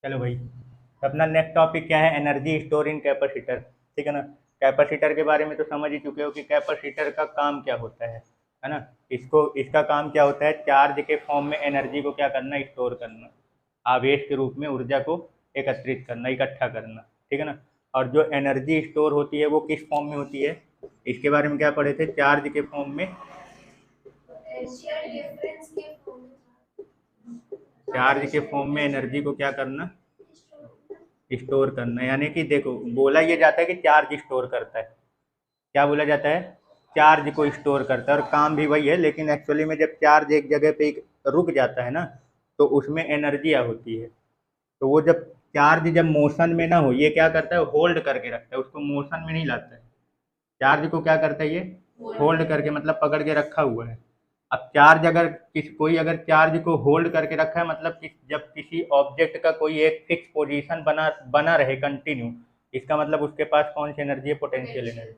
चलो भाई, तो अपना नेक्स्ट टॉपिक क्या है? Energy store in capacitor. ठीक है ना। कैपेसिटर के बारे में तो समझ ही चुके हो कि कैपेसिटर का काम क्या होता है ना। इसको इसका काम क्या होता है? चार्ज के फॉर्म में एनर्जी को क्या करना? स्टोर करना, आवेश के रूप में ऊर्जा को एकत्रित करना, इकट्ठा करना। ठीक है ना। और जो एनर्जी स्टोर होती है वो किस फॉर्म में होती है? इसके बारे में क्या पढ़े थे? चार्ज के फॉर्म में। चार्ज के फॉर्म में एनर्जी को क्या करना? स्टोर करना। यानी कि देखो, बोला ये जाता है कि चार्ज स्टोर करता है। क्या बोला जाता है? चार्ज को स्टोर करता है, और काम भी वही है, लेकिन एक्चुअली में जब चार्ज एक जगह पे रुक जाता है ना, तो उसमें एनर्जी होती है। तो वो जब चार्ज जब मोशन में ना हो, ये क्या करता है? होल्ड करके रखता है उसको, मोशन में नहीं लाता है। चार्ज को क्या करता है ये? होल्ड करके, मतलब पकड़ के रखा हुआ है। अब चार्ज अगर कोई अगर चार्ज को होल्ड करके रखा है, मतलब कि जब किसी ऑब्जेक्ट का कोई एक फिक्स पोजीशन बना बना रहे कंटिन्यू, इसका मतलब उसके पास कौन सी एनर्जी है? Potential energy.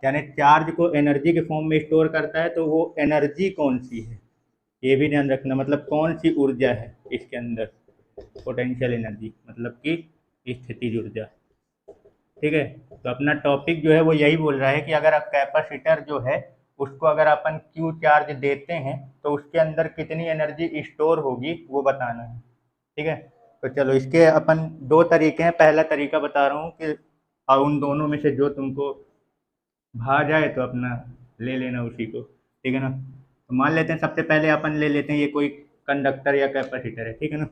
यानी चार्ज को एनर्जी के फॉर्म में स्टोर करता है, तो वो एनर्जी कौन सी है ये भी ध्यान रखना, मतलब कौन सी ऊर्जा है इसके अंदर? पोटेंशियल एनर्जी, मतलब कि स्थितिज ऊर्जा। ठीक है। तो अपना टॉपिक जो है वो यही बोल रहा है कि अगर आप कैपेसिटर जो है उसको अगर अपन क्यू चार्ज देते हैं तो उसके अंदर कितनी एनर्जी स्टोर होगी वो बताना है। ठीक है। तो चलो, इसके अपन दो तरीके हैं। पहला तरीका बता रहा हूँ कि और उन दोनों में से जो तुमको भा जाए तो अपना ले लेना उसी को। ठीक है ना। तो मान लेते हैं सबसे पहले अपन ले लेते हैं ये कोई कंडक्टर या कैपेसिटर है। ठीक है ना।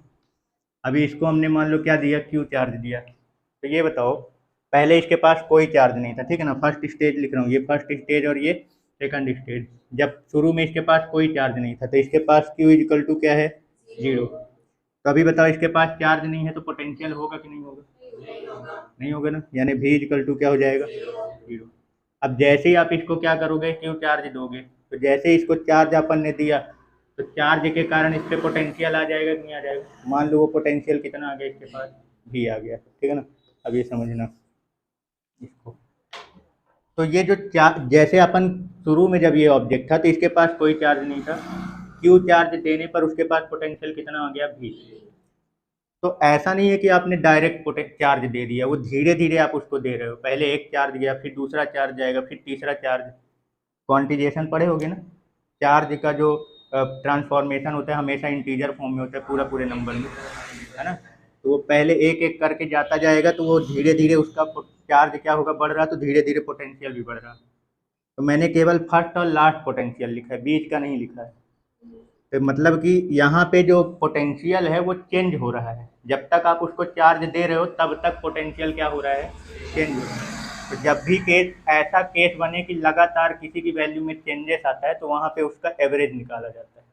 अभी इसको हमने मान लो क्या दिया? क्यू चार्ज दिया। तो ये बताओ, पहले इसके पास कोई चार्ज नहीं था। ठीक है ना। फर्स्ट स्टेज लिख रहा हूँ, ये फर्स्ट स्टेज और ये सेकंड स्टेज। जब शुरू में इसके पास कोई चार्ज नहीं था तो इसके पास क्यू इजिकल टू क्या है? जीरो। तो अभी बताओ, इसके पास चार्ज नहीं है तो पोटेंशियल होगा कि नहीं होगा? नहीं होगा ना। यानी भी इजिकल टू क्या हो जाएगा? जीरो। अब जैसे ही आप इसको क्या करोगे? क्यू चार्ज दोगे, तो जैसे ही इसको चार्ज अपन ने दिया, तो चार्ज के कारण इस पे पोटेंशियल आ जाएगा कि नहीं आ जाएगा? मान लो वो पोटेंशियल कितना आ गया इसके पास? भी आ गया। ठीक है ना। अब ये समझना इसको। तो ये जो चार्ज, जैसे अपन शुरू में जब ये ऑब्जेक्ट था तो इसके पास कोई चार्ज नहीं था, क्यू चार्ज देने पर उसके पास पोटेंशियल कितना आ गया? भी। तो ऐसा नहीं है कि आपने डायरेक्ट चार्ज दे दिया, वो धीरे धीरे आप उसको दे रहे हो। पहले एक चार्ज गया, फिर दूसरा चार्ज जाएगा, फिर तीसरा चार्ज। क्वांटिजेशन पढ़े होगे ना। चार्ज का जो ट्रांसफॉर्मेशन होता है हमेशा इंटीजर फॉर्म में होता है, पूरा पूरे नंबर में, है ना। तो वो पहले एक एक करके जाता जाएगा, तो वो धीरे धीरे उसका चार्ज क्या होगा? बढ़ रहा, तो धीरे धीरे पोटेंशियल भी बढ़ रहा। तो मैंने केवल फर्स्ट और लास्ट पोटेंशियल लिखा है, बीच का नहीं लिखा है। तो मतलब कि यहाँ पे जो पोटेंशियल है वो चेंज हो रहा है। जब तक आप उसको चार्ज दे रहे हो तब तक पोटेंशियल क्या हो रहा है? चेंज हो रहा है। तो जब भी केस ऐसा केस बने कि लगातार किसी की वैल्यू में चेंजेस आता है, तो वहाँ पे उसका एवरेज निकाला जाता है।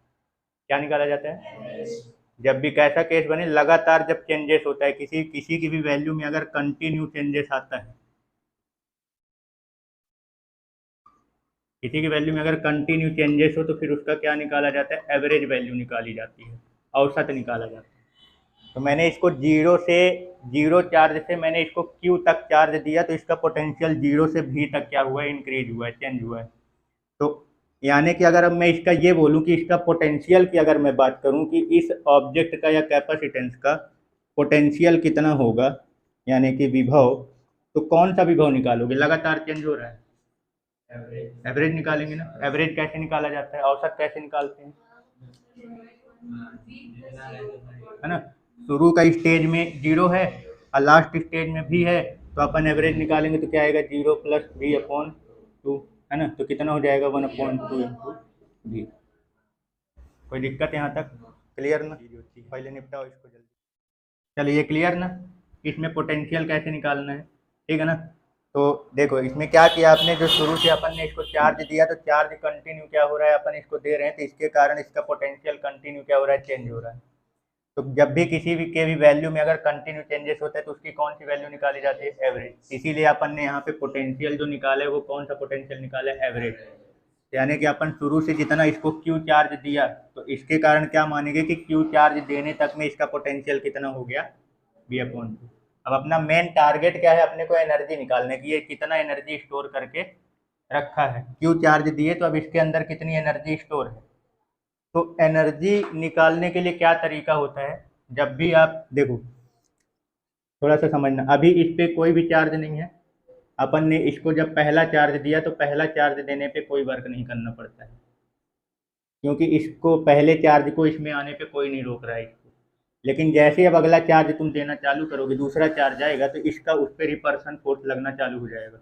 क्या निकाला जाता है? जब भी कैसा केस बने, लगातार जब चेंजेस होता है, किसी किसी की भी वैल्यू में अगर कंटिन्यू चेंजेस आता है, किसी की वैल्यू में अगर कंटिन्यू चेंजेस हो, तो फिर उसका क्या निकाला जाता है? एवरेज वैल्यू निकाली जाती है, औसत निकाला जाता है। तो मैंने इसको जीरो से, जीरो चार्ज से मैंने इसको क्यू तक चार्ज दिया, तो इसका पोटेंशियल जीरो से भी तक क्या हुआ है? इंक्रीज हुआ है, चेंज हुआ है। तो यानी कि अगर अब मैं इसका ये बोलूँ कि इसका पोटेंशियल की अगर मैं बात करूँ कि इस ऑब्जेक्ट का या कैपेसिटेंस का पोटेंशियल कितना होगा, यानी कि विभव, तो कौन सा विभव निकालोगे? लगातार चेंज हो रहा है, एवरेज निकालेंगे ना। एवरेज कैसे निकाला जाता है? औसत कैसे निकालते हैं? है ना। शुरू का स्टेज में जीरो है और लास्ट स्टेज में भी है, तो अपन एवरेज निकालेंगे तो क्या आएगा? Zero plus B upon two. है ना। तो कितना हो जाएगा? One upon two into B. कोई दिक्कत यहाँ तक? क्लियर ना? पहले निपटाओ इसको जल्दी। चलिए, ये क्लियर ना? इसमें पोटेंशियल कैसे निकालना है? ठीक है ना। तो देखो, इसमें क्या किया आपने, जो शुरू से अपन ने इसको चार्ज दिया, तो चार्ज कंटिन्यू क्या हो रहा है? अपन इसको दे रहे हैं, तो इसके कारण इसका पोटेंशियल कंटिन्यू क्या हो रहा है? चेंज हो रहा है। तो जब भी किसी भी के भी वैल्यू में अगर कंटिन्यू चेंजेस होता है, तो उसकी कौन सी वैल्यू निकाली जाती है? एवरेज। इसीलिए अपन ने यहाँ पे पोटेंशियल जो निकाला है वो कौन सा पोटेंशियल निकाला है? एवरेज। यानी कि अपन शुरू से जितना इसको क्यू चार्ज दिया, तो इसके कारण क्या मानेंगे कि क्यू चार्ज देने तक में इसका पोटेंशियल कितना हो गया? B upon two. अब अपना मेन टारगेट क्या है? अपने को एनर्जी निकालने की, ये कितना एनर्जी स्टोर करके रखा है। क्यू चार्ज दिए, तो अब इसके अंदर कितनी एनर्जी स्टोर है? तो एनर्जी निकालने के लिए क्या तरीका होता है? जब भी आप देखो, थोड़ा सा समझना, अभी इस पे कोई भी चार्ज नहीं है। अपन ने इसको जब पहला चार्ज दिया तो पहला चार्ज देने पे कोई वर्क नहीं करना पड़ता है, क्योंकि इसको पहले चार्ज को इसमें आने पे कोई नहीं रोक रहा है इसको। लेकिन जैसे अब अगला चार्ज तुम देना चालू करोगे, दूसरा चार्ज आएगा, तो इसका उस पर रिपर्सन फोर्स लगना चालू हो जाएगा।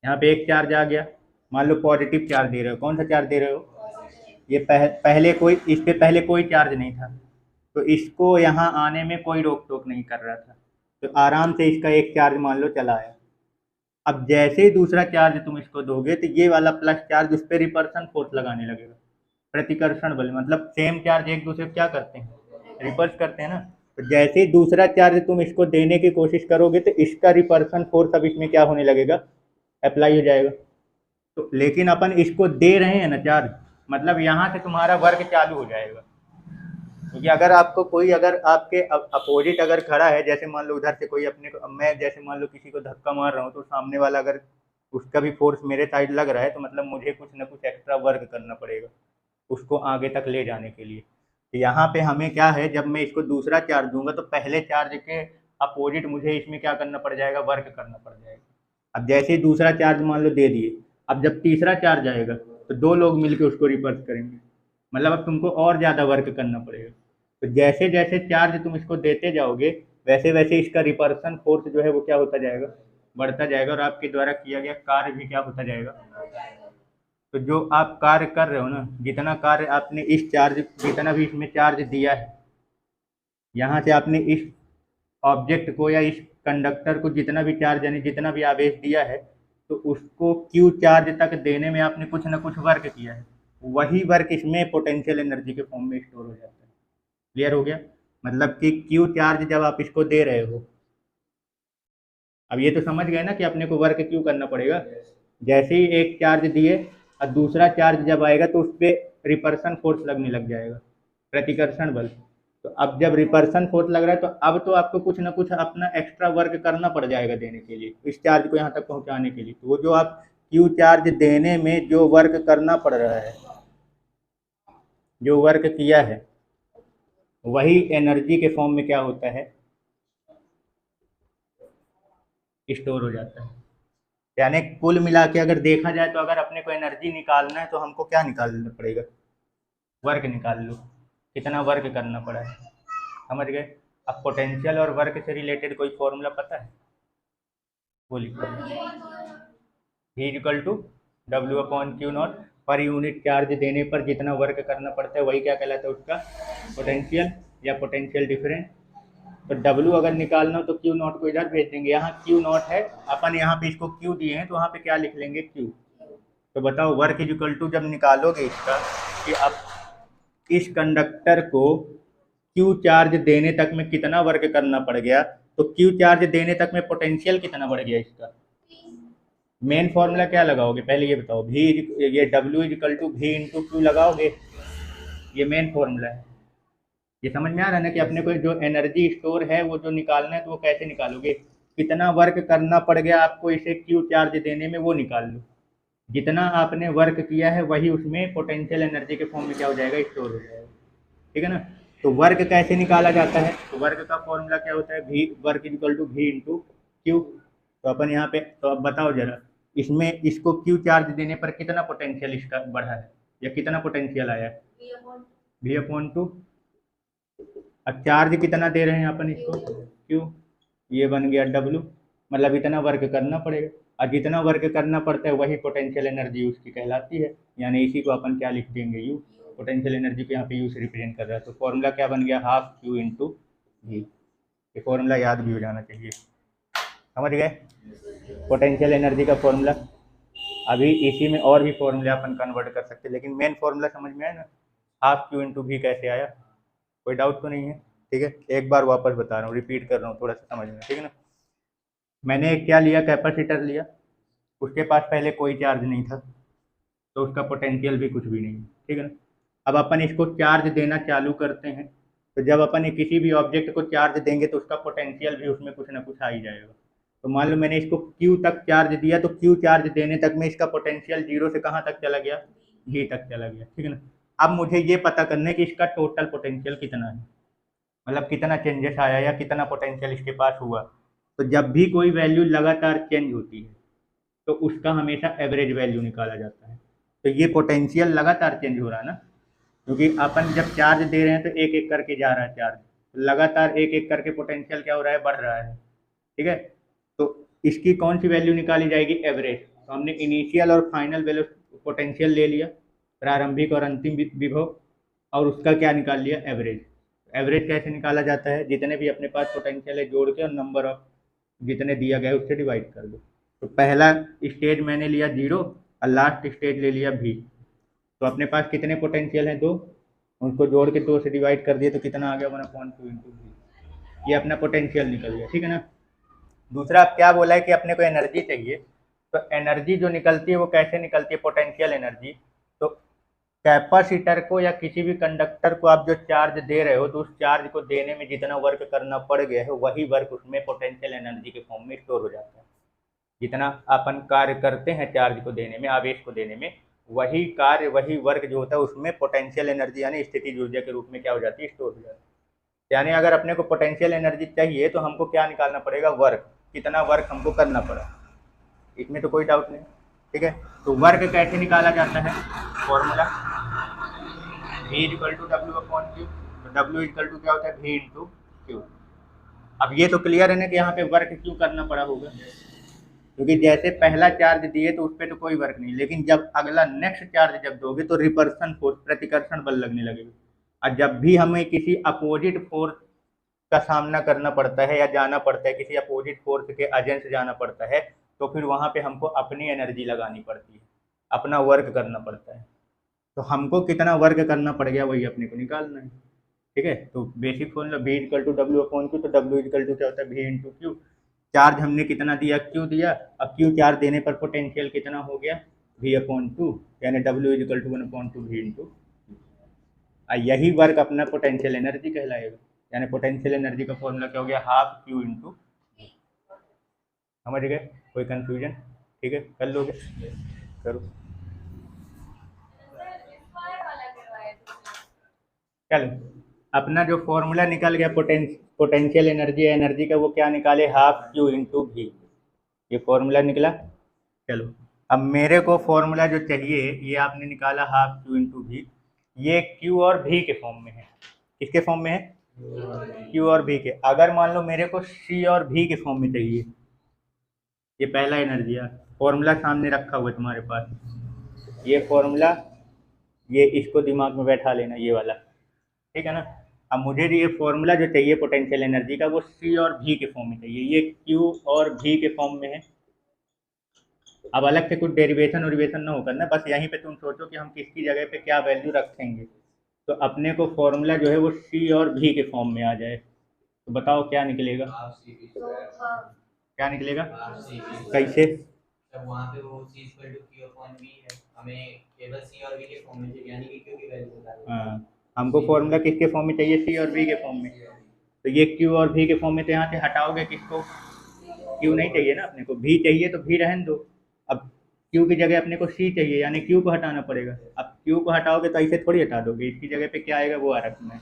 यहाँ पे एक चार्ज आ गया, मान लो पॉजिटिव चार्ज दे रहे हो। कौन सा चार्ज दे रहे हो? ये पहले कोई, इस पे पहले कोई चार्ज नहीं था, तो इसको यहाँ आने में कोई रोक टोक नहीं कर रहा था, तो आराम से इसका एक चार्ज मान लो चला आया। अब जैसे ही दूसरा चार्ज तुम इसको दोगे तो ये वाला प्लस चार्ज उस पर रिपर्सन फोर्स लगाने लगेगा, प्रतिकर्षण बल। मतलब सेम चार्ज एक दूसरे को क्या करते हैं, रिपर्स करते हैं ना। तो जैसे ही दूसरा चार्ज तुम इसको देने की कोशिश करोगे तो इसका रिपर्सन फोर्स अब इसमें क्या होने लगेगा, अप्लाई हो जाएगा। तो लेकिन अपन इसको दे रहे हैं ना चार्ज, मतलब यहाँ से तुम्हारा वर्क चालू हो जाएगा। क्योंकि अगर आपको कोई, अगर आपके अपोजिट अगर खड़ा है, जैसे मान लो उधर से कोई अपने को, मैं जैसे मान लो किसी को धक्का मार रहा हूँ, तो सामने वाला अगर उसका भी फोर्स मेरे साइड लग रहा है, तो मतलब मुझे कुछ ना कुछ एक्स्ट्रा वर्क करना पड़ेगा उसको आगे तक ले जाने के लिए। तो यहाँ पे हमें क्या है, जब मैं इसको दूसरा चार्ज दूंगा तो पहले चार्ज के अपोजिट मुझे इसमें क्या करना पड़ जाएगा, वर्क करना पड़ जाएगा। अब जैसे ही दूसरा चार्ज मान लो दे दिए, अब जब तीसरा चार्ज आएगा तो दो लोग मिलकर उसको रिवर्स करेंगे, मतलब अब तुमको और ज़्यादा वर्क करना पड़ेगा। तो जैसे जैसे चार्ज तुम इसको देते जाओगे, वैसे वैसे इसका रिपर्सन फोर्स जो है वो क्या होता जाएगा, बढ़ता जाएगा, और आपके द्वारा किया गया कार्य भी क्या होता जाएगा। तो जो आप कार्य कर रहे हो ना, जितना कार्य आपने इस चार्ज, जितना भी इसमें चार्ज दिया है, यहाँ से आपने इस ऑब्जेक्ट को या इस कंडक्टर को जितना भी चार्ज यानी जितना भी आवेश दिया है, तो उसको क्यू चार्ज तक देने में आपने कुछ ना कुछ वर्क किया है, वही वर्क इसमें पोटेंशियल एनर्जी के फॉर्म में स्टोर हो जाता है। क्लियर हो गया? मतलब कि क्यू चार्ज जब आप इसको दे रहे हो, अब ये तो समझ गए ना कि अपने को वर्क क्यों करना पड़ेगा। जैसे ही एक चार्ज दिए और दूसरा चार्ज जब आएगा तो उस पर रिपर्सन फोर्स लगने लग जाएगा, प्रतिकर्षण बल। तो अब जब रिपर्सन फोर्स लग रहा है तो अब तो आपको कुछ ना कुछ अपना एक्स्ट्रा वर्क करना पड़ जाएगा देने के लिए, इस चार्ज को यहाँ तक पहुँचाने के लिए। तो वो जो आप क्यू चार्ज देने में जो वर्क करना पड़ रहा है, जो वर्क किया है, वही एनर्जी के फॉर्म में क्या होता है, स्टोर हो जाता है। यानी कुल मिला के अगर देखा जाए तो अगर अपने को एनर्जी निकालना है तो हमको क्या निकालना पड़ेगा, वर्क निकाल लो, कितना वर्क करना पड़ा है। समझ गए? अब पोटेंशियल और वर्क से रिलेटेड कोई फॉर्मूला पता है? बोलिए। V equal to W upon Q naught. पर यूनिट चार्ज देने पर जितना वर्क करना पड़ता है वही क्या कहलाता है, उसका पोटेंशियल या पोटेंशियल डिफरेंस। तो W अगर निकालना हो तो क्यू नॉट को इधर भेज देंगे, यहाँ क्यू नॉट है, अपन यहाँ पे इसको क्यू दिए हैं तो वहाँ पे क्या लिख लेंगे, क्यू। तो बताओ वर्क इज इक्वल टू, जब निकालोगे इसका कि अब इस कंडक्टर को क्यू चार्ज देने तक में कितना वर्क करना पड़ गया, तो क्यू चार्ज देने तक में पोटेंशियल कितना बढ़ गया इसका। मेन फॉर्मूला क्या लगाओगे पहले ये बताओ, भी ये W इज इक्वल टू भी इंटू क्यू लगाओगे, ये मेन फॉर्मूला है। ये समझ में आ रहा है ना कि अपने को जो एनर्जी स्टोर है वो जो निकालना है तो वो कैसे निकालोगे, कितना वर्क करना पड़ गया आपको इसे क्यू चार्ज देने में, वो निकाल लो। जितना आपने वर्क किया है वही उसमें पोटेंशियल एनर्जी के फॉर्म में क्या हो जाएगा, स्टोर हो जाएगा। ठीक है ना? तो वर्क कैसे निकाला जाता है, तो वर्क का फॉर्मूला क्या होता है, भी वर्क इज इक्वल टू भी इंटू क्यू। तो अपन यहाँ पे, तो अब बताओ जरा, इसमें इसको क्यू चार्ज देने पर कितना पोटेंशियल इसका बढ़ा है या कितना पोटेंशियल आया है, भी अपॉन टू। अब चार्ज कितना दे रहे हैं अपन इसको, क्यू, ये बन गया W, मतलब इतना वर्क करना पड़ेगा, और जितना वर्क करना पड़ता है वही पोटेंशियल एनर्जी उसकी कहलाती है, यानी इसी को अपन क्या लिख देंगे, यू। पोटेंशियल एनर्जी को यहाँ पे यू से रिप्रेजेंट कर रहा है। तो फॉर्मूला क्या बन गया, हाफ क्यू इंटू भी। ये फॉर्मूला याद भी हो जाना चाहिए। समझ गए पोटेंशियल एनर्जी का फॉर्मूला। अभी इसी में और भी फॉर्मूले अपन कन्वर्ट कर सकते हैं, लेकिन मेन फॉर्मूला समझ में आया ना, हाफ क्यू इंटू भी कैसे आया, कोई डाउट तो नहीं है? ठीक है, एक बार वापस बता रहा हूँ, रिपीट कर रहा हूँ थोड़ा सा समझ में, ठीक है ना। मैंने क्या लिया, कैपेसिटर लिया, उसके पास पहले कोई चार्ज नहीं था तो उसका पोटेंशियल भी कुछ भी नहीं है, ठीक है ना। अब अपन इसको चार्ज देना चालू करते हैं, तो जब अपन किसी भी ऑब्जेक्ट को चार्ज देंगे तो उसका पोटेंशियल भी उसमें कुछ ना कुछ आ ही जाएगा। तो मान लो मैंने इसको Q तक चार्ज दिया, तो Q चार्ज देने तक में इसका पोटेंशियल 0 से कहाँ तक चला गया, V तक चला गया, ठीक है ना। अब मुझे ये पता करना है कि इसका टोटल पोटेंशियल कितना है। मतलब कितना चेंजेस आया या कितना पोटेंशियल इसके पास हुआ। तो जब भी कोई वैल्यू लगातार चेंज होती है तो उसका हमेशा एवरेज वैल्यू निकाला जाता है। तो ये पोटेंशियल लगातार चेंज हो रहा है ना, क्योंकि अपन जब चार्ज दे रहे हैं तो एक एक करके जा रहा है चार्ज, लगातार एक एक करके पोटेंशियल क्या हो रहा है, बढ़ रहा है। ठीक है, तो इसकी कौन सी वैल्यू निकाली जाएगी, एवरेज। तो हमने इनिशियल और फाइनल वैल्यू पोटेंशियल ले लिया, प्रारंभिक और अंतिम विभव, और उसका क्या निकाल लिया, एवरेज। एवरेज कैसे निकाला जाता है, जितने भी अपने पास पोटेंशियल है जोड़ के और नंबर ऑफ जितने दिया गया है उससे डिवाइड कर दो। तो पहला स्टेज मैंने लिया 0 और लास्ट स्टेज ले लिया भी। तो अपने पास कितने पोटेंशियल हैं, 2, उनको जोड़ के 2 से डिवाइड कर दिए तो कितना आ गया, 1/2 इंटू भी। ये अपना पोटेंशियल निकल गया, ठीक है ना। दूसरा अब क्या बोला है कि अपने को एनर्जी चाहिए। तो एनर्जी जो निकलती है वो कैसे निकलती है, पोटेंशियल एनर्जी। तो कैपेसिटर को या किसी भी कंडक्टर को आप जो चार्ज दे रहे हो तो उस चार्ज को देने में जितना वर्क करना पड़ गया है वही वर्क उसमें पोटेंशियल एनर्जी के फॉर्म में स्टोर हो जाता है। जितना अपन कार्य करते हैं चार्ज को देने में, आवेश को देने में, वही कार्य वही वर्क जो होता है उसमें पोटेंशियल एनर्जी यानी स्थितिज ऊर्जा के रूप में क्या हो जाती है, स्टोर हो जाती है। यानी अगर अपने को पोटेंशियल एनर्जी चाहिए तो हमको क्या निकालना पड़ेगा, वर्क, कितना वर्क हमको करना पड़ा, इसमें तो कोई डाउट नहीं। ठीक है, तो वर्क कैसे निकाला जाता है, formula V equal to W upon Q. तो डब्ल्यू इक्वल टू क्या होता है, V इंटू क्यू। अब ये तो क्लियर है ना कि यहाँ पे वर्क क्यों करना पड़ा होगा, क्योंकि जैसे पहला चार्ज दिए तो उस पर तो कोई वर्क नहीं, लेकिन जब अगला नेक्स्ट चार्ज जब दोगे तो रिपल्सन फोर्स, प्रतिकर्षण बल लगने लगेगा। और जब भी हमें किसी अपोजिट फोर्स का सामना करना पड़ता है या जाना पड़ता है, किसी अपोजिट फोर्स के अगेंस्ट जाना पड़ता है, तो फिर वहाँ पे हमको अपनी एनर्जी लगानी पड़ती है, अपना वर्क करना पड़ता है। तो हमको कितना वर्क करना पड़ गया वही अपने को निकालना है। ठीक है, तो basic formula V equal to W upon Q. तो डब्ल्यू इक्वल टू क्या होता है, V इंटू क्यू। चार्ज हमने कितना दिया, क्यू दिया। अब क्यू चार्ज देने पर पोटेंशियल कितना हो गया, V अपॉन 2, यानी W equal to 1/2 V into. यही वर्क अपना पोटेंशियल एनर्जी कहलाएगा, यानी पोटेंशियल एनर्जी का फॉर्मूला क्या हो गया, हाफ क्यू इंटू। समझ गए, कोई कंफ्यूजन, ठीक है, कर लोगे, करो। चलो, अपना जो फॉर्मूला निकल गया पोटेंशियल एनर्जी एनर्जी का, वो क्या निकाले, हाफ क्यू इंटू भी। ये फॉर्मूला निकला। चलो, अब मेरे को फॉर्मूला जो चाहिए ये आपने निकाला हाफ क्यू इंटू भी, ये क्यू और भी के फॉर्म में है। किसके फॉर्म में है, क्यू और भी के। अगर मान लो मेरे को सी और भी के फॉर्म में चाहिए, ये पहला एनर्जी है, फॉर्मूला सामने रखा हुआ है तुम्हारे पास, ये फॉर्मूला, ये इसको दिमाग में बैठा लेना, ये वाला, ठीक है ना। अब मुझे ये फॉर्मूला जो चाहिए पोटेंशियल एनर्जी का, वो सी और भी के फॉर्म में चाहिए, ये क्यू और भी के फॉर्म में है। अब अलग से कुछ डेरिवेशन उरिवेशन ना हो करना, बस यहीं पे तुम सोचो कि हम किसकी जगह पे क्या वैल्यू रखेंगे। तो अपने को फॉर्मूला जो है वो सी और भी के फॉर्म में आ जाए, तो बताओ क्या निकलेगा, क्या निकलेगा, कैसे। तब वहाँ पे वो c equal to q upon v है, हमें केवल c और v के फॉर्म में चाहिए, यानी कि q की वैल्यू बता दो। हाँ, हमको फॉर्मूला किसके फॉर्म में चाहिए, सी और बी के फॉर्म में। तो ये क्यू और भी के फॉर्म में, तो यहाँ से हटाओगे किसको, क्यू नहीं चाहिए ना अपने को, भी चाहिए तो भी रहने दो। अब क्यू की जगह अपने को सी चाहिए, यानी क्यू को हटाना पड़ेगा। अब क्यू को हटाओगे तो ऐसे थोड़ी हटा दोगे, इसकी जगह पे क्या आएगा वो आ रखना है।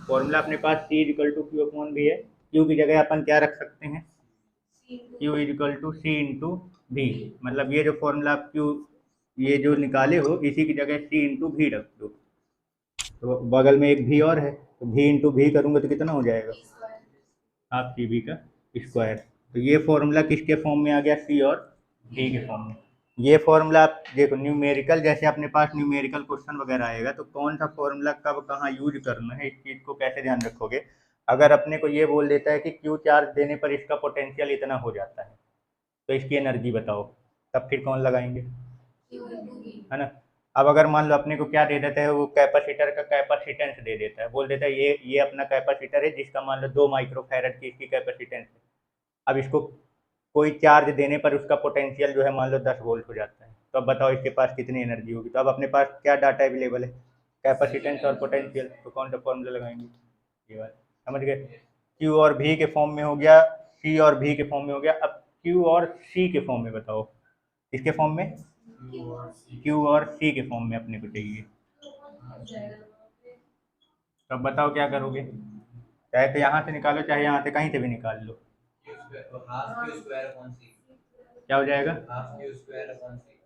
फॉर्मूला अपने पास सी इक्वल टू क्यू अपॉन भी है, क्यू की जगह अपन क्या रख सकते हैं, Q equal to C into भी। मतलब ये जो फॉर्मूला क्यू ये जो निकाले हो, इसी की जगह सी इंटू भी रख दो। तो बगल में एक भी और है, तो भी इंटू भी करूँगा तो कितना हो जाएगा, हाफ सी बी का स्क्वायर। तो ये फॉर्मूला किसके फॉर्म में आ गया, सी और डी के फॉर्म में। ये फॉर्मूला आप देखो, न्यूमेरिकल जैसे अपने पास न्यूमेरिकल क्वेश्चन वगैरह आएगा तो कौन सा फॉर्मूला कब कहाँ यूज करना है, इस चीज़ को कैसे ध्यान रखोगे। अगर अपने को ये बोल देता है कि क्यू चार्ज देने पर इसका पोटेंशियल इतना हो जाता है, तो इसकी एनर्जी बताओ, तब फिर कौन लगाएंगे, है ना। अब अगर मान लो अपने को क्या दे देता है, वो कैपेसिटर का कैपेसिटेंस दे देता है, बोल देता है ये अपना कैपेसिटर है जिसका मान लो 2 माइक्रोफैरड की इसकी कैपेसिटेंस है। अब इसको कोई चार्ज देने पर उसका पोटेंशियल जो है मान लो 10 वोल्ट हो जाता है, तो अब बताओ इसके पास कितनी एनर्जी होगी। तो अब अपने पास क्या डाटा अवेलेबल है, कैपेसिटेंस और पोटेंशियल, तो कौन सा फॉर्मूला लगाएंगे, ये बात समझ गए। क्यू और भी के फॉर्म में हो गया, सी और भी के फॉर्म में हो गया। अब क्यू और सी के फॉर्म में बताओ, इसके फॉर्म में, क्यू और सी के फॉर्म में अपने को चाहिए। तो अब बताओ क्या करोगे, चाहे तो यहाँ से निकालो, चाहे यहाँ से कहीं से भी निकाल लो। हाफ क्यू स्क्वायर अपॉन सी, क्या हो जाएगा, हाफ क्यू स्क्वायर अपॉन सी,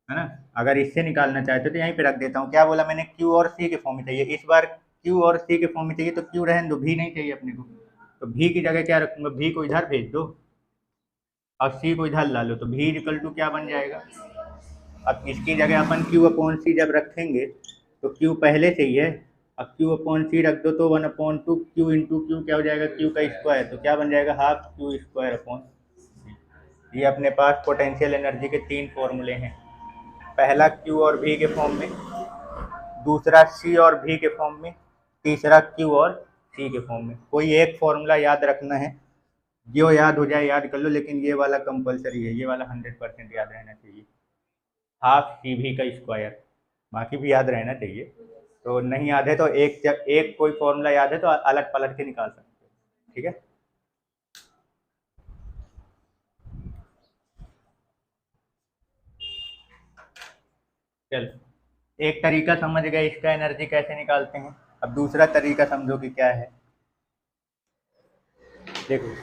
है ना। अगर इससे निकालना चाहते तो यहीं पे रख देता हूँ। क्या बोला मैंने, क्यू और सी के फॉर्म में चाहिए। इस बार क्यू और सी के फॉर्म में चाहिए तो क्यू रहने दो, भी नहीं चाहिए अपने को। तो भी की जगह क्या रखूंगा, भी को इधर भेज दो और सी को इधर ला लो, तो भी इक्वल टू क्या बन जाएगा। अब इसकी जगह अपन क्यू अपॉन सी जब रखेंगे तो क्यू पहले से ही है, अब क्यू अपॉन सी रख दो तो 1/2 क्यू इंटू क्यू क्या हो जाएगा, क्यू का स्क्वायर, तो क्या बन जाएगा, हाफ क्यू स्क्वायर अपॉन। ये अपने पास पोटेंशियल एनर्जी के 3 फॉर्मूले हैं। पहला क्यू और भी के फॉर्म में, दूसरा सी और भी के फॉर्म में, तीसरा क्यू और सी के फॉर्म में। कोई एक फॉर्मूला याद रखना है, जो याद हो जाए याद कर लो, लेकिन ये वाला कंपलसरी है, ये वाला 100% याद रहना चाहिए, हाफ सी भी का स्क्वायर। बाकी भी याद रहना चाहिए, तो नहीं याद है तो एक कोई फॉर्मूला याद है तो अलग पलट के निकाल सकते हो, ठीक है। चलो, एक तरीका समझ गए इसका एनर्जी कैसे निकालते हैं। अब दूसरा तरीका समझो कि क्या है। देखो,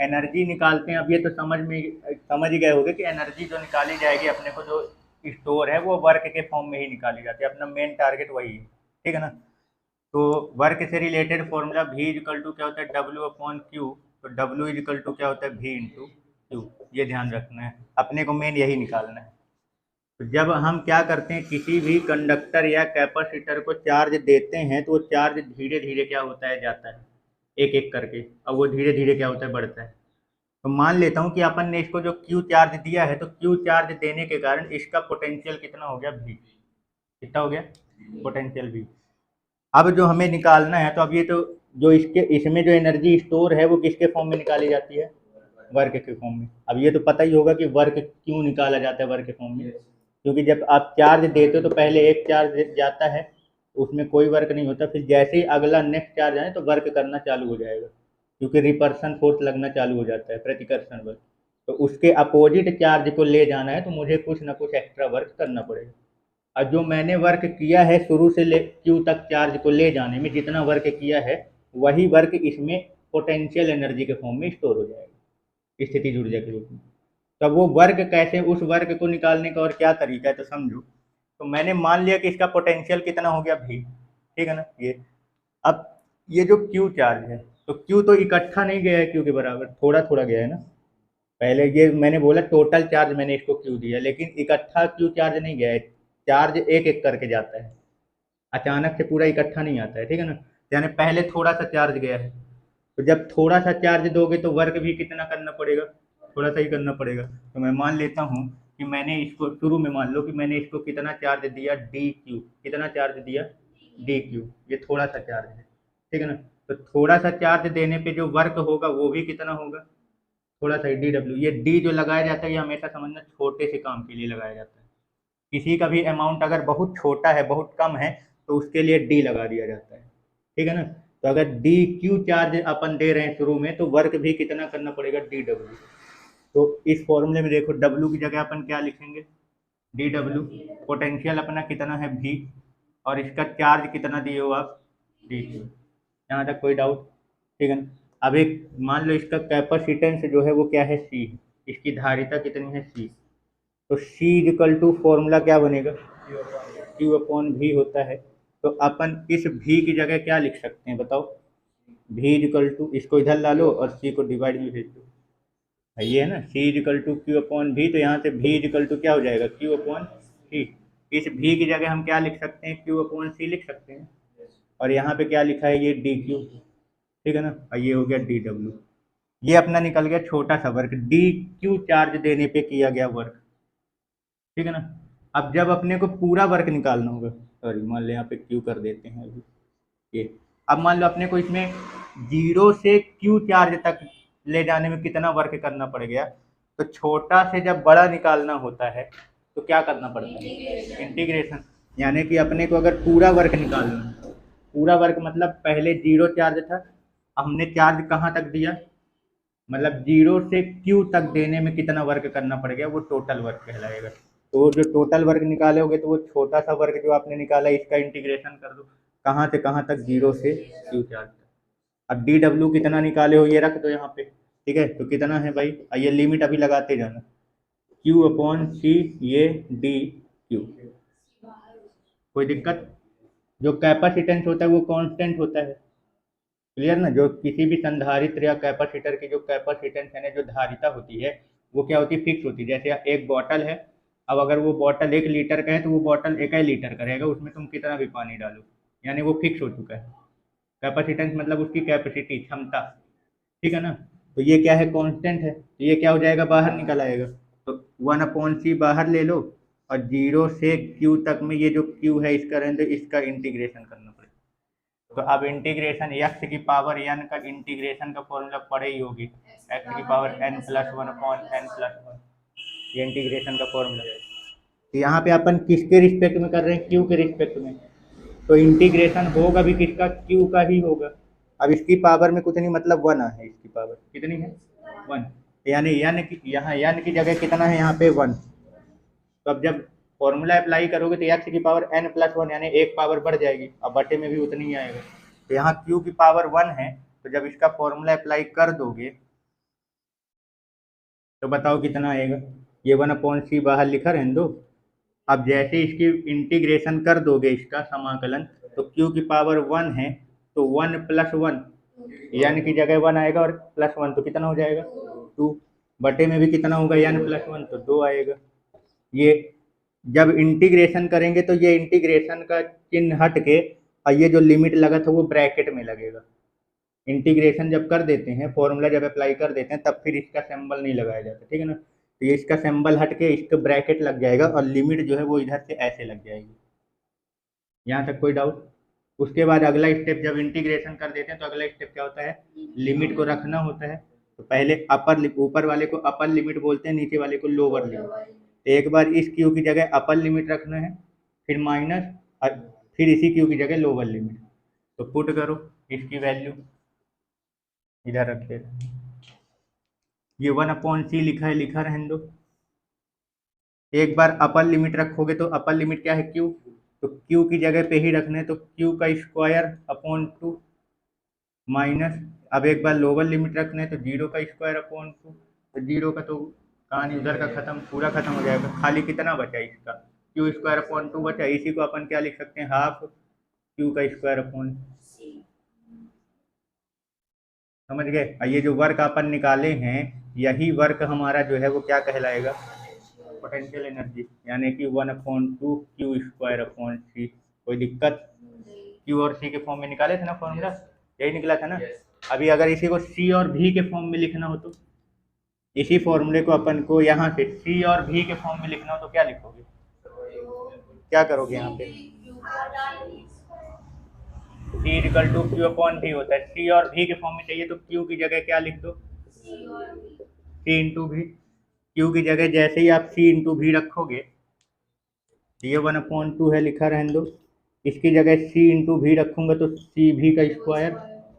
एनर्जी निकालते हैं, अब ये तो समझ ही गए होगे कि एनर्जी जो निकाली जाएगी अपने को, जो स्टोर है वो वर्क के फॉर्म में ही निकाली जाती है। अपना मेन टारगेट वही है, ठीक है ना। तो वर्क से रिलेटेड फॉर्मूला भी इक्वल टू क्या होता है, डब्ल्यू अपॉन क्यू। तो डब्ल्यू इक्वल टू क्या होता है, भी इंटू क्यू। ये ध्यान रखना है, अपने को मेन यही निकालना है। तो जब हम क्या करते हैं, किसी भी कंडक्टर या कैपेसिटर को चार्ज देते हैं तो वो चार्ज धीरे धीरे क्या होता है, जाता है एक एक करके, अब वो धीरे धीरे क्या होता है, बढ़ता है। तो मान लेता हूँ कि अपन ने इसको जो क्यू चार्ज दिया है, तो क्यू चार्ज देने के कारण इसका पोटेंशियल कितना हो गया, भी। कितना हो गया पोटेंशियल भी। अब जो हमें निकालना है, तो अब ये तो जो इसके इसमें जो एनर्जी स्टोर है वो किसके फॉर्म में निकाली जाती है, वर्क के फॉर्म में। अब ये तो पता ही होगा कि वर्क क्यों निकाला जाता है वर्क के फॉर्म में, क्योंकि जब आप चार्ज देते हो तो पहले एक चार्ज जाता है, उसमें कोई वर्क नहीं होता, फिर जैसे ही अगला नेक्स्ट चार्ज आए तो वर्क करना चालू हो जाएगा, क्योंकि रिपर्सन फोर्स लगना चालू हो जाता है, प्रतिकर्षण बल। तो उसके अपोजिट चार्ज को ले जाना है तो मुझे कुछ ना कुछ एक्स्ट्रा वर्क करना पड़ेगा। और जो मैंने वर्क किया है शुरू से ले क्यू तक चार्ज को ले जाने में, जितना वर्क किया है वही वर्क इसमें पोटेंशियल एनर्जी के फॉर्म में स्टोर हो जाएगा, स्थितिज ऊर्जा के रूप में। तब वो वर्क कैसे, उस वर्क को निकालने का और क्या तरीका है तो समझो। तो मैंने मान लिया कि इसका पोटेंशियल कितना हो गया, भी, ठीक है ना। ये अब ये जो क्यू चार्ज है, तो क्यू तो इकट्ठा नहीं गया है क्यू के बराबर, थोड़ा थोड़ा गया है ना। पहले ये मैंने बोला टोटल चार्ज मैंने इसको क्यू दिया, लेकिन इकट्ठा क्यू चार्ज नहीं गया है, चार्ज एक एक करके जाता है, अचानक से पूरा इकट्ठा नहीं आता है, ठीक है ना। यानी पहले थोड़ा सा चार्ज गया है, तो जब थोड़ा सा चार्ज दोगे तो वर्क भी कितना करना पड़ेगा, थोड़ा सा ही करना पड़ेगा। तो मैं मान लेता हूँ कि मैंने इसको शुरू में, मान लो कि मैंने इसको कितना चार्ज दिया, डी क्यू। कितना चार्ज दिया, डी क्यू। ये थोड़ा सा चार्ज है, ठीक है ना। तो थोड़ा सा चार्ज देने पे जो वर्क होगा वो भी कितना होगा, थोड़ा सा डी डब्ल्यू। ये डी जो लगाया जाता है ये हमेशा समझना छोटे से काम के लिए लगाया जाता है। किसी का भी अमाउंट अगर बहुत छोटा है, बहुत कम है, तो उसके लिए डी लगा दिया जाता है, ठीक है ना। तो अगर डी क्यू चार्ज अपन दे रहे हैं शुरू में, तो वर्क भी कितना करना पड़ेगा, डी डब्ल्यू। तो इस फॉर्मूले में देखो, डब्ल्यू की जगह अपन क्या लिखेंगे, डी डब्ल्यू। पोटेंशियल अपना कितना है, भी, और इसका चार्ज कितना दिए हो आप, डी क्यू। यहाँ तक कोई डाउट, ठीक है ना। अब एक मान लो इसका कैपेसिटेंस जो है वो क्या है, सी। इसकी धारिता कितनी है, सी। तो सी इक्वल टू फॉर्मूला क्या बनेगा, क्यू अपॉन भी होता है। तो अपन इस भी की जगह क्या लिख सकते हैं बताओ, भी इक्वल टू, इसको इधर ला लो और सी को डिवाइड में भेज दो। ये है ना, सी इक्वल टू क्यू अपॉन भी, तो यहाँ से भी इक्वल टू क्या हो जाएगा, क्यू अपॉन सी। इस भी की जगह हम क्या लिख सकते हैं, क्यू अपॉन सी लिख सकते हैं। और यहाँ पे क्या लिखा है, ये डी क्यू, ठीक है ना। और ये हो गया डी डब्ल्यू। ये अपना निकल गया छोटा सा वर्क, डी क्यू चार्ज देने पे किया गया वर्क, ठीक है ना। अब जब अपने को पूरा वर्क निकालना होगा, सॉरी मान लो यहाँ पे क्यू कर देते हैं अभी ये। अब मान लो अपने को इसमें जीरो से क्यू चार्ज तक ले जाने में कितना वर्क करना पड़ गया। तो छोटा से जब बड़ा निकालना होता है तो क्या करना पड़ता है, इंटीग्रेशन। यानी कि अपने को अगर पूरा वर्क निकालना है, पूरा वर्क मतलब पहले जीरो चार्ज था, हमने चार्ज कहाँ तक दिया, मतलब जीरो से क्यू तक देने में कितना वर्क करना पड़ गया, वो टोटल वर्क कहलाएगा। तो जो टोटल वर्क निकालोगे तो वो छोटा सा वर्क जो आपने निकाला इसका इंटीग्रेशन कर दो, कहाँ से कहाँ तक, जीरो से क्यू चार्ज तक। अब डी डब्ल्यू कितना निकाले हो ये रख दो यहाँ पे, ठीक है। तो कितना है भाई, ये लिमिट अभी लगाते जाना, क्यू अपॉन सी ये डी क्यू। कोई दिक्कत? जो कैपेसिटेंस होता है वो कांस्टेंट होता है, क्लियर ना। जो किसी भी संधारित्र या कैपेसिटर की जो कैपेसिटेंस है ना, जो धारिता होती है, वो क्या होती है, फिक्स होती है। जैसे एक बॉटल है, अब अगर वो बॉटल 1 लीटर का है तो वो बॉटल 1 ही लीटर का रहेगा, उसमें तुम कितना भी पानी डालो, यानी वो फिक्स हो चुका है। कैपेसिटेंस मतलब उसकी कैपेसिटी, क्षमता, ठीक है ना। तो ये क्या है, कांस्टेंट है, तो ये क्या हो जाएगा, बाहर निकल आएगा। तो 1/c बाहर ले लो, और 0 से q तक में ये जो q है इसका रहने दो, इसका इंटीग्रेशन करना पड़ेगा। तो अब इंटीग्रेशन x की पावर n का इंटीग्रेशन का फॉर्मूला पढ़े ही होगी, x की पावर n+1/n+1, ये इंटीग्रेशन का फॉर्मूला है। तो यहाँ पे अपन किसके रिस्पेक्ट में कर रहे हैं, q के रिस्पेक्ट में, तो इंटीग्रेशन होगा भी किसका, q का ही होगा। अब इसकी पावर में कुछ नहीं, मतलब 1 है, इसकी पावर कितनी है, 1, यानी n की, यहाँ n की जगह कितना है, यहाँ पे 1। तो अब जब फॉर्मूला अप्लाई करोगे तो x की पावर n+1 यानी एक पावर बढ़ जाएगी, अब बटे में भी उतनी ही आएगा। तो यहाँ q की पावर 1 है, तो जब इसका फॉर्मूला अप्लाई कर दोगे तो बताओ कितना आएगा, ये 1/c बाहर लिखा रहने दो। अब जैसे इसकी इंटीग्रेशन कर दोगे, इसका समाकलन, तो q की पावर 1 है, तो 1+1 n की जगह 1 आएगा, और +1 तो कितना हो जाएगा, 2, बटे में भी कितना होगा, n+1 तो 2 आएगा। ये जब इंटीग्रेशन करेंगे तो ये इंटीग्रेशन का चिन्ह हट के, और ये जो लिमिट लगा था वो ब्रैकेट में लगेगा। इंटीग्रेशन जब कर देते हैं, फॉर्मूला जब अप्लाई कर देते हैं, तब फिर इसका सिंबल नहीं लगाया जाता, ठीक है ना। तो ये इसका सिंबल हट के इसका ब्रैकेट लग जाएगा, और लिमिट जो है वो इधर से ऐसे लग जाएगी। यहाँ तक कोई डाउट? उसके बाद अगला स्टेप जब इंटीग्रेशन कर देते हैं तो अगला स्टेप क्या होता है, लिमिट को रखना होता है। तो पहले ऊपर वाले को अपर लिमिट बोलते हैं, नीचे वाले को लोअर लिमिट। तो एक बार इस क्यू की जगह अपर लिमिट रखना है, फिर माइनस, और फिर इसी क्यू की जगह लोअर लिमिट। तो पुट करो इसकी वैल्यू, इधर रख दे, ये 1/c लिखा है, लिखा रहने दो। एक बार अपर लिमिट रखोगे तो अपर लिमिट क्या है, q, तो q की जगह पे ही रखना है, तो q का स्क्वायर अपॉन 2 माइनस, अब एक बार लोअर लिमिट रखना है तो 0 का स्क्वायर अपॉन 2, तो 0 का तो कहानी उधर का खत्म, पूरा खत्म हो जाएगा। खाली कितना बचा इसका, q² बचा, इसी को अपन क्या लिख सकते हैं, हाफ q का स्क्वायर अपॉन, समझ गए। ये जो वर्क अपन निकाले हैं, यही वर्क हमारा जो है वो क्या कहलाएगा, पोटेंशियल एनर्जी, यानी कि 1/2 q²/c। कोई दिक्कत? q और c के फॉर्म में निकाले थे ना फॉर्मूला, यही निकला था ना। अभी अगर इसी को c और v के फॉर्म में लिखना हो, तो इसी फॉर्मूले को अपन को यहाँ से c और v के फॉर्म में लिखना हो तो क्या लिखोगे, क्या करोगे, यहाँ पे c = q/v होता है। c और v के फॉर्म में चाहिए तो q की जगह क्या लिख दो, c × v। q की जगह जैसे ही आप c × v रखोगे, ये 1/2 है, लिखा रहने दो। इसकी जगह c × v रखूंगा तो cv का square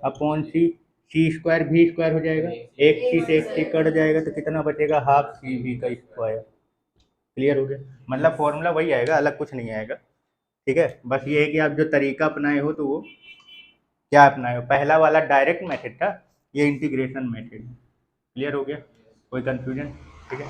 upon c, c² v² हो जाएगा, एक c से एक c कट जाएगा, तो कितना बचेगा, हाफ cv का स्क्वायर। क्लियर हो गया? मतलब फॉर्मूला वही आएगा, अलग कुछ नहीं आएगा, ठीक है। बस ये है कि आप जो तरीका अपनाए हो तो वो क्या अपनाए हो, पहला वाला डायरेक्ट मेथड था, ये इंटीग्रेशन मेथड। क्लियर हो गया? कोई कंफ्यूजन? ठीक है।